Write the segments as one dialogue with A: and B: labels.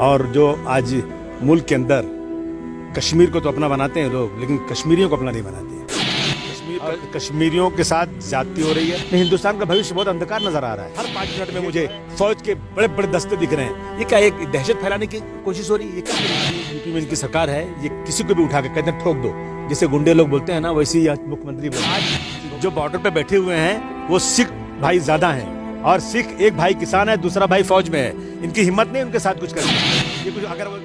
A: और जो आज मुल्क के अंदर कश्मीर को तो अपना बनाते हैं लोग, लेकिन कश्मीरियों को अपना नहीं बनाते हैं। कश्मीरियों के साथ ज्यादती हो रही है। हिंदुस्तान का भविष्य बहुत अंधकार नजर आ रहा है। हर 5 मिनट में मुझे फौज के बड़े बड़े दस्ते दिख रहे हैं। ये क्या एक दहशत फैलाने की कोशिश हो रही है? ये क्या यूपी में इनकी सरकार है, ये किसी को भी उठा के कहते हैं ठोक दो, जैसे गुंडे लोग बोलते हैं ना, वैसे ही मुख्यमंत्री आज जो बॉर्डर पे बैठे हुए हैं वो सिख भाई ज्यादा हैं, और सिख एक भाई किसान है, दूसरा भाई फौज में है। इनकी हिम्मत नहीं उनके साथ कुछ करने की। ये कुछ अगर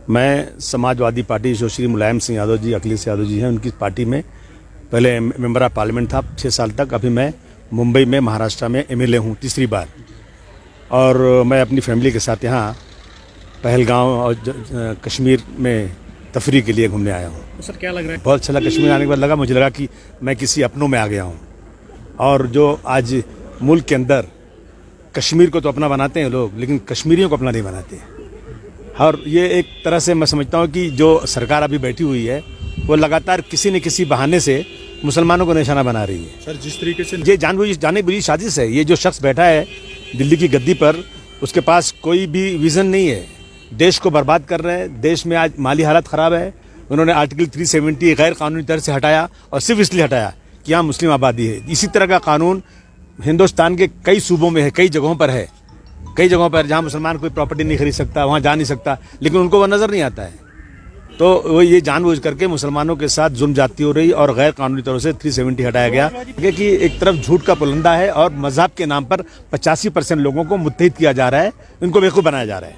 A: मैं समाजवादी पार्टी जो श्री मुलायम सिंह यादव जी, अखिलेश यादव जी हैं, उनकी पार्टी में पहले मेंबर ऑफ पार्लियामेंट था 6 साल तक। अभी मैं मुंबई में महाराष्ट्र में एमएलए हूँ तीसरी बार, और मैं अपनी फैमिली के साथ यहाँ पहलगांव और कश्मीर में तफरीह के लिए घूमने आया हूँ।
B: तो सर क्या लग रहा है?
A: बहुत अच्छा लगा। कश्मीर आने के बाद मुझे लगा कि मैं किसी अपनों में आ गया हूँ। और जो आज मुल्क के अंदर कश्मीर को तो अपना बनाते हैं लोग, लेकिन कश्मीरियों को अपना नहीं बनाते। और ये एक तरह से मैं समझता हूँ कि जो सरकार अभी बैठी हुई है वो लगातार किसी न किसी बहाने से मुसलमानों को निशाना बना रही है।
B: सर जिस तरीके से
A: ये जाने बुझी साजिश है। ये जो शख्स बैठा है दिल्ली की गद्दी पर, उसके पास कोई भी विजन नहीं है। देश को बर्बाद कर रहे हैं। देश में आज माली हालत ख़राब है। उन्होंने आर्टिकल 370 गैर कानूनी तरह से हटाया, और सिर्फ इसलिए हटाया कि यहाँ मुस्लिम आबादी है। इसी तरह का कानून हिंदुस्तान के कई सूबों में है, कई जगहों पर है। कई जगहों पर जहाँ मुसलमान कोई प्रॉपर्टी नहीं खरीद सकता, वहाँ जा नहीं सकता, लेकिन उनको वह नज़र नहीं आता है। तो वो ये जानबूझ करके मुसलमानों के साथ जुल्म जाती हो रही, और गैर कानूनी तौर से 370 हटाया गया कि एक तरफ झूठ का पुलंदा है, और मजहब के नाम पर 85% लोगों को मुत्तहिद किया जा रहा है, इनको बेवकूफ़ बनाया जा रहा है।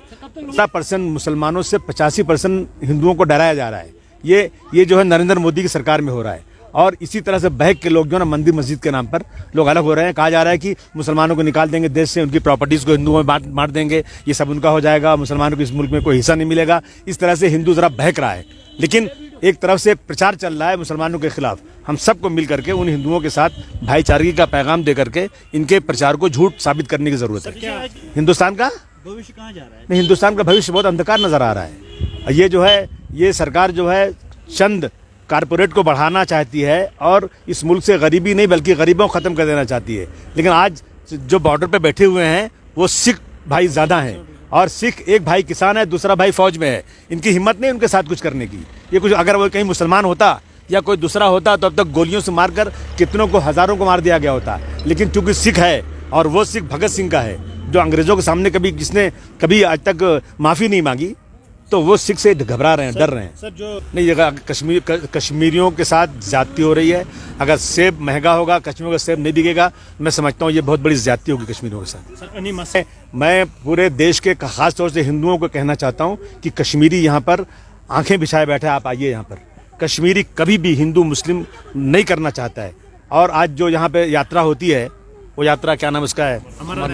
A: 70% मुसलमानों से 85% हिंदुओं को डराया जा रहा है। ये जो है नरेंद्र मोदी की सरकार में हो रहा है। और इसी तरह से बहक के लोग जो ना मंदिर मस्जिद के नाम पर लोग अलग हो रहे हैं। कहा जा रहा है कि मुसलमानों को निकाल देंगे देश से, उनकी प्रॉपर्टीज़ को हिंदुओं में बांट देंगे, ये सब उनका हो जाएगा, मुसलमानों को इस मुल्क में कोई हिस्सा नहीं मिलेगा। इस तरह से हिंदू ज़रा बहक रहा है। लेकिन एक तरफ से प्रचार चल रहा है मुसलमानों के खिलाफ। हम सबको मिल करके उन हिंदुओं के साथ भाईचारगी का पैगाम दे करके इनके प्रचार को झूठ साबित करने की ज़रूरत है। हिंदुस्तान का
B: भविष्य कहाँ जा रहा है?
A: नहीं, हिंदुस्तान का भविष्य बहुत अंधकार नज़र आ रहा है। ये जो है, ये सरकार जो है चंद कारपोरेट को बढ़ाना चाहती है, और इस मुल्क से गरीबी नहीं बल्कि गरीबों को ख़त्म कर देना चाहती है। लेकिन आज जो बॉर्डर पे बैठे हुए हैं वो सिख भाई ज़्यादा हैं, और सिख एक भाई किसान है, दूसरा भाई फौज में है। इनकी हिम्मत नहीं उनके साथ कुछ करने की। ये कुछ अगर वो कहीं मुसलमान होता या कोई दूसरा होता तो अब तक गोलियों से मारकर कितनों को, हज़ारों को मार दिया गया होता। लेकिन चूंकि सिख है, और वो सिख भगत सिंह का है, जो अंग्रेज़ों के सामने जिसने कभी आज तक माफ़ी नहीं मांगी, तो वो सिख से घबरा रहे हैं, डर रहे हैं।
B: सर जो
A: नहीं, ये कश्मीरियों के साथ ज्यादती हो रही है। अगर सेब महंगा होगा, कश्मीर का सेब नहीं बिकेगा, मैं समझता हूँ ये बहुत बड़ी ज्यादती होगी कश्मीरियों के साथ।
B: सर
A: मैं पूरे देश के खास तौर से हिंदुओं को कहना चाहता हूँ कि कश्मीरी यहाँ पर आंखें बिछाए बैठे, आप आइए यहाँ पर। कश्मीरी कभी भी हिंदू मुस्लिम नहीं करना चाहता है। और आज जो यहाँ पे यात्रा होती है, वो यात्रा क्या नाम उसका है,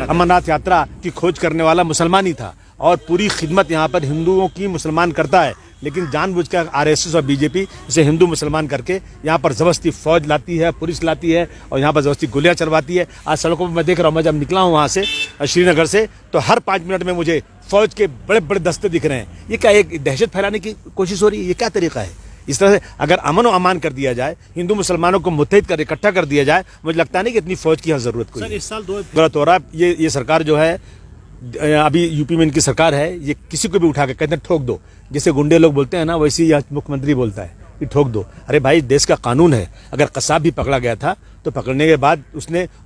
A: अमरनाथ यात्रा की खोज करने वाला मुसलमान ही था, और पूरी खिदमत यहाँ पर हिंदुओं की मुसलमान करता है। लेकिन जानबूझकर आरएसएस और बीजेपी इसे हिंदू मुसलमान करके यहाँ पर ज़बरदस्ती फौज लाती है, पुलिस लाती है, और यहाँ पर ज़बरदस्ती गोलियाँ चलवाती है। आज सड़कों पर मैं देख रहा हूँ, मैं जब निकला हूँ वहाँ से श्रीनगर से, तो हर 5 मिनट में मुझे फौज के बड़े बड़े दस्ते दिख रहे हैं। ये क्या एक दहशत फैलाने की कोशिश हो रही है? ये क्या तरीका है? इस तरह से अगर अमन और अमान कर दिया जाए, हिंदू मुसलमानों को मुत्तहिद कर इकट्ठा कर दिया जाए, मुझे लगता नहीं कि इतनी फौज की यहाँ ज़रूरत कोई।
B: इस साल
A: गलत हो रहा है। ये सरकार जो है, अभी यूपी में इनकी सरकार है, ये किसी को भी उठा के कहते हैं ठोक दो, जैसे गुंडे लोग बोलते हैं ना, वैसे ही मुख्यमंत्री बोलता है कि ठोक दो। अरे भाई, देश का कानून है। अगर कसाब भी पकड़ा गया था तो पकड़ने के बाद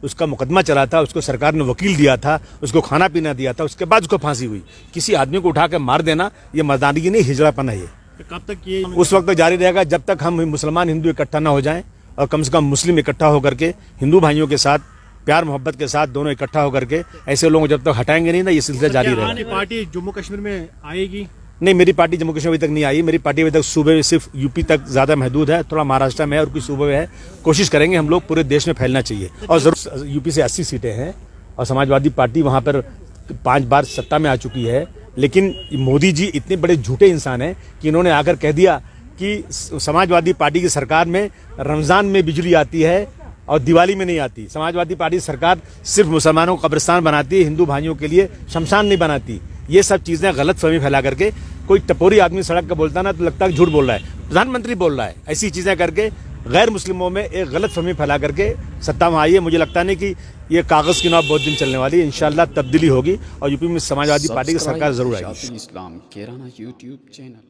A: उसका मुकदमा चला था, उसको सरकार ने वकील दिया था, उसको खाना पीना दिया था, उसके बाद उसको फांसी हुई। किसी आदमी को उठा के मार देना, ये मर्दानगी नहीं, हिजड़ापन है। ये
B: कब तक ये
A: उस वक्त तक जारी रहेगा जब तक हम मुसलमान हिंदू इकट्ठा ना हो जाएं, और कम से कम मुस्लिम इकट्ठा होकर के हिंदू भाइयों के साथ प्यार मोहब्बत के साथ दोनों इकट्ठा होकर के ऐसे लोगों को जब तक हटाएंगे नहीं ना, ये सिलसिला जारी रहेगा।
B: पार्टी जम्मू कश्मीर में आएगी?
A: नहीं, मेरी पार्टी जम्मू कश्मीर अभी तक नहीं आई। मेरी पार्टी अभी तक सूबे में सिर्फ यूपी तक ज़्यादा महदूद है, थोड़ा महाराष्ट्र में है और कुछ सूबे में है। कोशिश करेंगे हम लोग पूरे देश में फैलना चाहिए। और ज़रूर यूपी से 80 सीटें हैं, और समाजवादी पार्टी वहाँ पर 5 बार सत्ता में आ चुकी है। लेकिन मोदी जी इतने बड़े झूठे इंसान हैं कि इन्होंने आकर कह दिया कि समाजवादी पार्टी की सरकार में रमज़ान में बिजली आती है और दिवाली में नहीं आती। समाजवादी पार्टी सरकार सिर्फ मुसलमानों को कब्रिस्तान बनाती है, हिंदू भाइयों के लिए शमशान नहीं बनाती। ये सब चीज़ें गलत फहमी फैला करके कोई टपोरी आदमी सड़क पर बोलता ना तो लगता है झूठ बोल रहा है, प्रधानमंत्री बोल रहा है। ऐसी चीज़ें करके गैर मुस्लिमों में एक गलत फहमी फैला करके सत्ता में आई है। मुझे लगता नहीं कि ये कागज़ की नौब बहुत दिन चलने वाली है। इंशाल्लाह तब्दीली होगी और यूपी में समाजवादी पार्टी की सरकार ज़रूर आएगी।
C: इस्लाम केराना यूट्यूब चैनल।